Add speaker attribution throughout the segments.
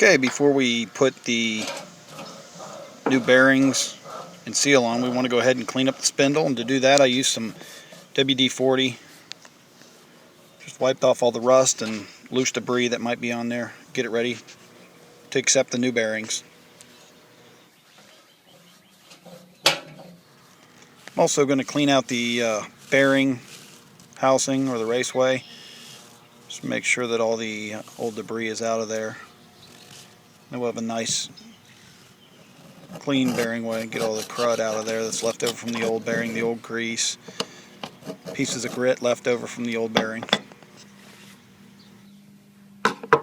Speaker 1: Okay, before we put the new bearings and seal on, we want to go ahead and clean up the spindle, and to do that I use some WD-40. Just wiped off all the rust and loose debris that might be on there. Get it ready to accept the new bearings. I'm also going to clean out the bearing housing or the raceway. Just make sure that all the old debris is out of there. Then we'll have a nice clean bearing way, get all the crud out of there that's left over from the old bearing, the old grease, pieces of grit left over from the old bearing. And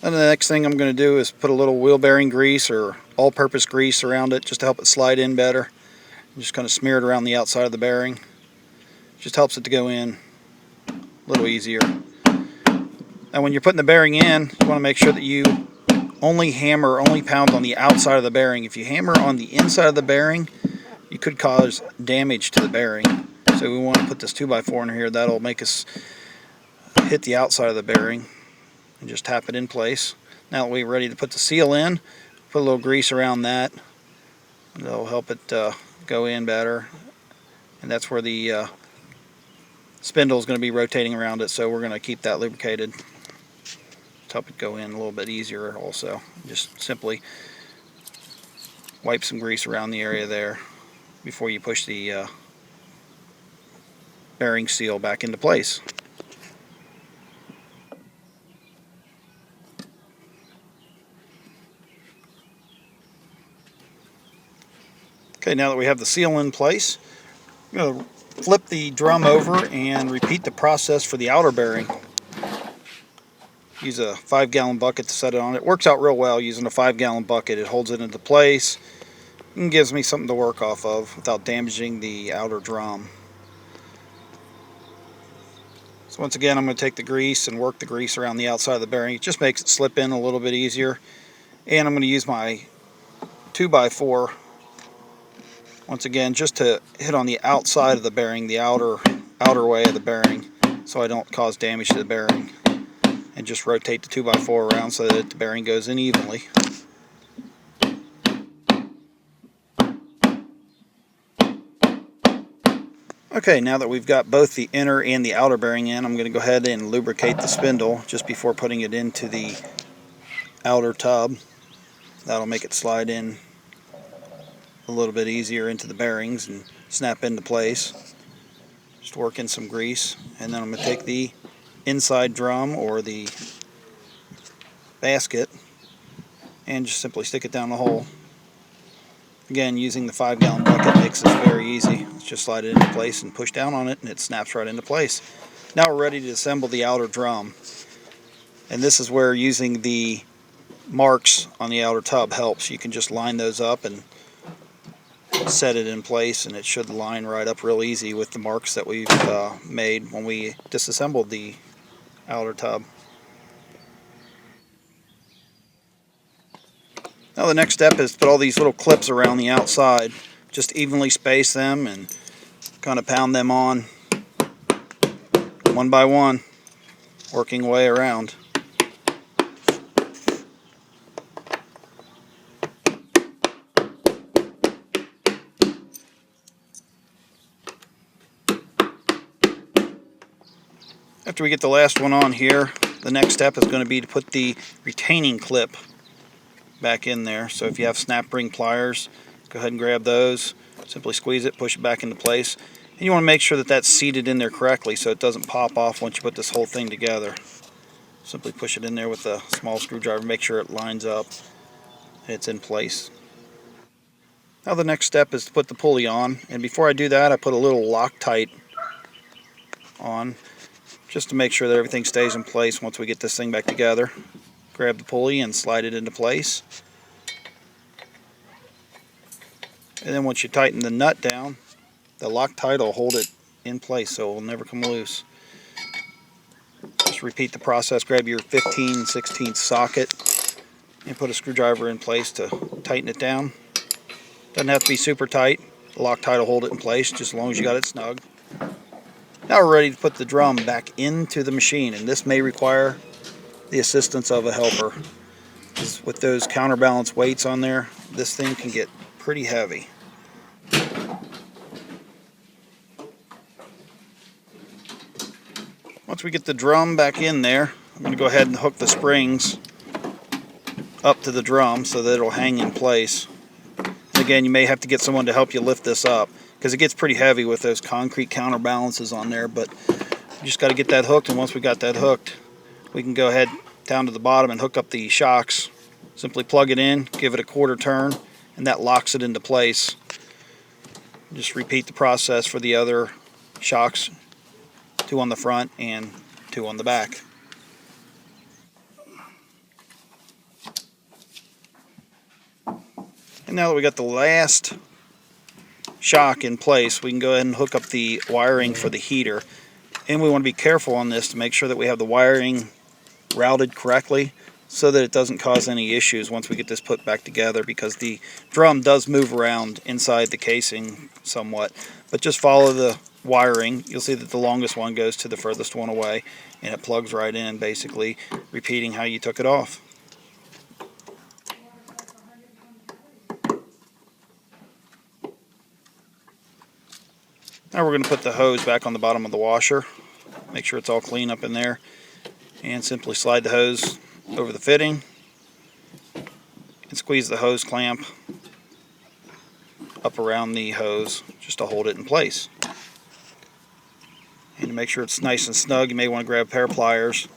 Speaker 1: the next thing I'm going to do is put a little wheel bearing grease or all-purpose grease around it just to help it slide in better. I'm just kind of smear it around the outside of the bearing. Just helps it to go in a little easier. Now when you're putting the bearing in, you want to make sure that you only pound on the outside of the bearing. If you hammer on the inside of the bearing, you could cause damage to the bearing. So we want to put this 2x4 in here. That'll make us hit the outside of the bearing and just tap it in place. Now that we're ready to put the seal in, put a little grease around that. That'll help it go in better. And that's where the spindle is going to be rotating around it, so we're going to keep that lubricated to help it go in a little bit easier also. Just simply wipe some grease around the area there before you push the bearing seal back into place. Okay, now that we have the seal in place, I'm going to flip the drum over and repeat the process for the outer bearing. Use a 5-gallon bucket to set it on. It works out real well using a 5-gallon bucket. It holds it into place and gives me something to work off of without damaging the outer drum. So once again, I'm going to take the grease and work the grease around the outside of the bearing. It just makes it slip in a little bit easier. And I'm going to use my 2x4 once again just to hit on the outside of the bearing, the outer way of the bearing, so I don't cause damage to the bearing. And just rotate the 2x4 around so that the bearing goes in evenly. Okay, now that we've got both the inner and the outer bearing in, I'm going to go ahead and lubricate the spindle just before putting it into the outer tub. That'll make it slide in a little bit easier into the bearings and snap into place. Just work in some grease, and then I'm going to take the inside drum or the basket and just simply stick it down the hole. Again, using the 5-gallon bucket makes this very easy. Let's just slide it into place and push down on it, and it snaps right into place. Now we're ready to assemble the outer drum, and this is where using the marks on the outer tub helps. You can just line those up and set it in place, and it should line right up real easy with the marks that we've made when we disassembled the outer tub. Now the next step is to put all these little clips around the outside. Just evenly space them and kind of pound them on one by one, working way around. After we get the last one on here, the next step is going to be to put the retaining clip back in there. So if you have snap ring pliers, go ahead and grab those, simply squeeze it, push it back into place. And you want to make sure that that's seated in there correctly so it doesn't pop off once you put this whole thing together. Simply push it in there with a small screwdriver, make sure it lines up and it's in place. Now the next step is to put the pulley on, and before I do that I put a little Loctite on just to make sure that everything stays in place once we get this thing back together. Grab the pulley and slide it into place. And then once you tighten the nut down, the Loctite will hold it in place so it will never come loose. Just repeat the process. Grab your 15/16 socket and put a screwdriver in place to tighten it down. Doesn't have to be super tight. The Loctite will hold it in place just as long as you got it snug. Now we're ready to put the drum back into the machine, and this may require the assistance of a helper. With those counterbalance weights on there, this thing can get pretty heavy. Once we get the drum back in there, I'm going to go ahead and hook the springs up to the drum so that it'll hang in place. And again, you may have to get someone to help you lift this up because it gets pretty heavy with those concrete counterbalances on there, but you just got to get that hooked, and once we got that hooked, we can go ahead down to the bottom and hook up the shocks. Simply plug it in, give it a quarter turn, and that locks it into place. Just repeat the process for the other shocks, 2 on the front and 2 on the back. And now that we got the last shock in place, we can go ahead and hook up the wiring for the heater. And we want to be careful on this to make sure that we have the wiring routed correctly so that it doesn't cause any issues once we get this put back together, because the drum does move around inside the casing somewhat. But just follow the wiring. You'll see that the longest one goes to the furthest one away, and it plugs right in, basically repeating how you took it off. Now we're going to put the hose back on the bottom of the washer. Make sure it's all clean up in there, and simply slide the hose over the fitting and squeeze the hose clamp up around the hose just to hold it in place. And to make sure it's nice and snug, you may want to grab a pair of pliers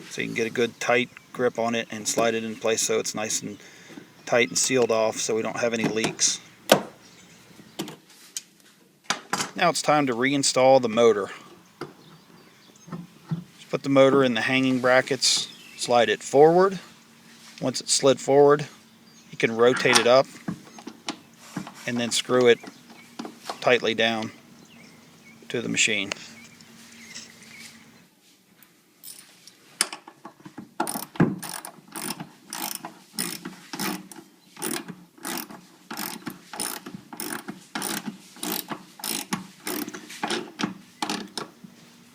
Speaker 1: so you can get a good tight grip on it and slide it in place so it's nice and tight and sealed off so we don't have any leaks. Now it's time to reinstall the motor. Just put the motor in the hanging brackets, slide it forward. Once it's slid forward, you can rotate it up and then screw it tightly down to the machine.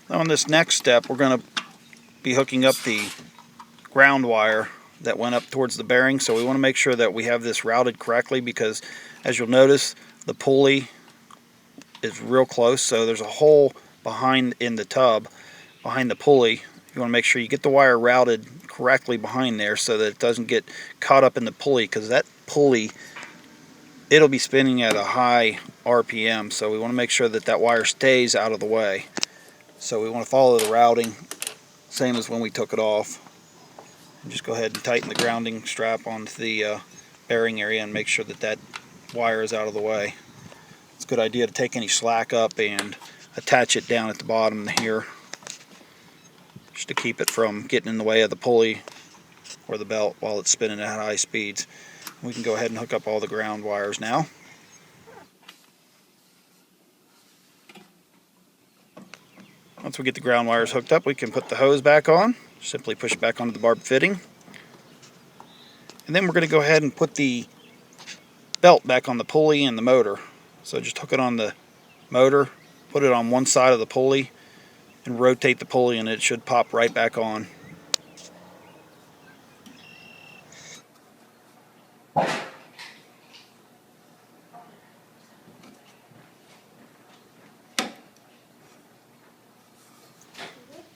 Speaker 1: Now on this next step, we're going to be hooking up the ground wire that went up towards the bearing, so we want to make sure that we have this routed correctly, because as you'll notice, the pulley is real close, so there's a hole behind in the tub behind the pulley. You want to make sure you get the wire routed correctly behind there so that it doesn't get caught up in the pulley, because that pulley, it'll be spinning at a high RPM, so we want to make sure that that wire stays out of the way. So we want to follow the routing, same as when we took it off. And just go ahead and tighten the grounding strap onto the bearing area and make sure that that wire is out of the way. It's a good idea to take any slack up and attach it down at the bottom here, just to keep it from getting in the way of the pulley or the belt while it's spinning at high speeds. We can go ahead and hook up all the ground wires now. Once we get the ground wires hooked up, we can put the hose back on. Simply push back onto the barb fitting. And then we're going to go ahead and put the belt back on the pulley and the motor. So just hook it on the motor, put it on one side of the pulley, and rotate the pulley, and it should pop right back on.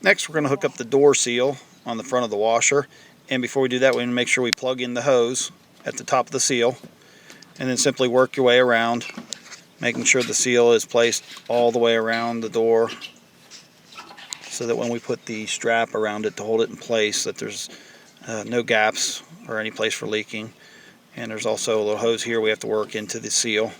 Speaker 1: Next, we're going to hook up the door seal on the front of the washer, and before we do that, we want to make sure we plug in the hose at the top of the seal, and then simply work your way around, making sure the seal is placed all the way around the door so that when we put the strap around it to hold it in place, that there's no gaps or any place for leaking. And there's also a little hose here we have to work into the seal.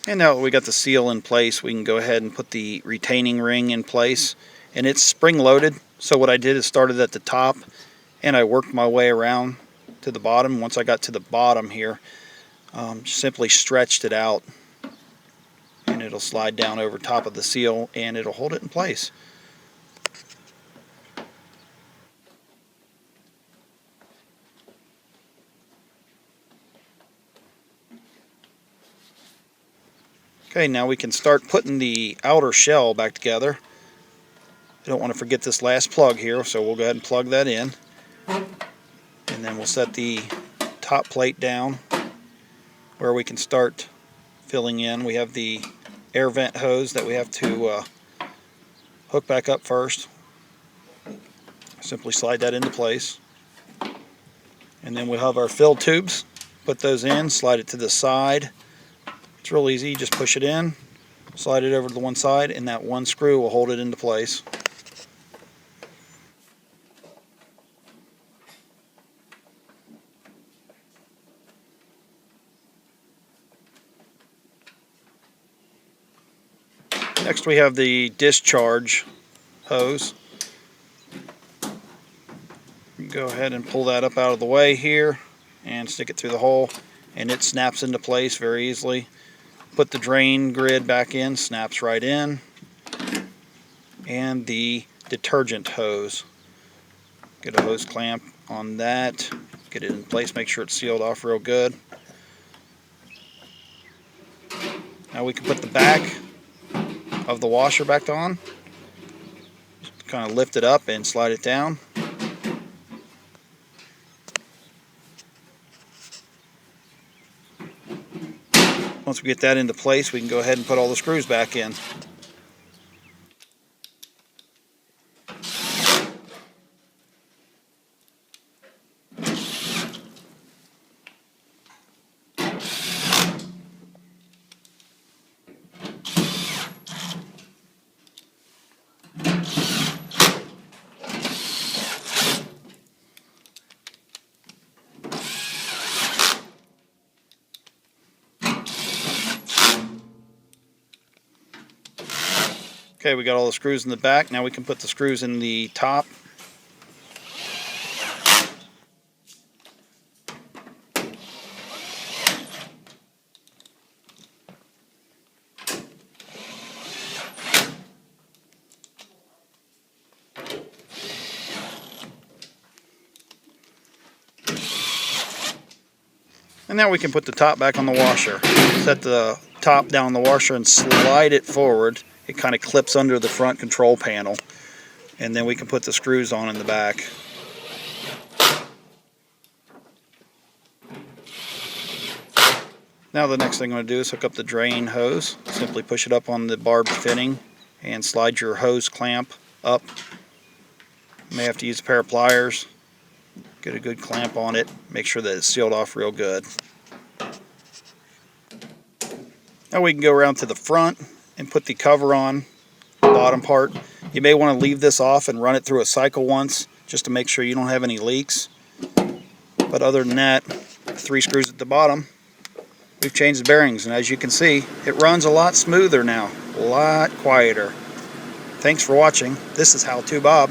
Speaker 1: And now that we got the seal in place, we can go ahead and put the retaining ring in place. And it's spring loaded, so what I did is started at the top and I worked my way around to the bottom. Once I got to the bottom here, simply stretched it out, and it'll slide down over top of the seal and it'll hold it in place. Okay, now we can start putting the outer shell back together. I don't want to forget this last plug here, so we'll go ahead and plug that in. And then we'll set the top plate down where we can start filling in. We have the air vent hose that we have to hook back up first. Simply slide that into place. And then we'll have our fill tubes. Put those in, slide it to the side. It's real easy, just push it in, slide it over to the one side, and that one screw will hold it into place. Next we have the discharge hose. Go ahead and pull that up out of the way here and stick it through the hole, and it snaps into place very easily. Put the drain grid back in, snaps right in. And the detergent hose. Get a hose clamp on that, get it in place, make sure it's sealed off real good. Now we can put the back of the washer back on. Just kind of lift it up and slide it down. Once we get that into place, we can go ahead and put all the screws back in. Okay, we got all the screws in the back. Now we can put the screws in the top. And now we can put the top back on the washer. Set the top down the washer and slide it forward. It kind of clips under the front control panel. And then we can put the screws on in the back. Now the next thing I'm going to do is hook up the drain hose. Simply push it up on the barbed fitting and slide your hose clamp up. You may have to use a pair of pliers. Get a good clamp on it. Make sure that it's sealed off real good. Now we can go around to the front and put the cover on the bottom part. You may want to leave this off and run it through a cycle once just to make sure you don't have any leaks. But other than that, 3 screws at the bottom. We've changed the bearings, and as you can see, it runs a lot smoother now, a lot quieter. Thanks for watching. This is How To Bob.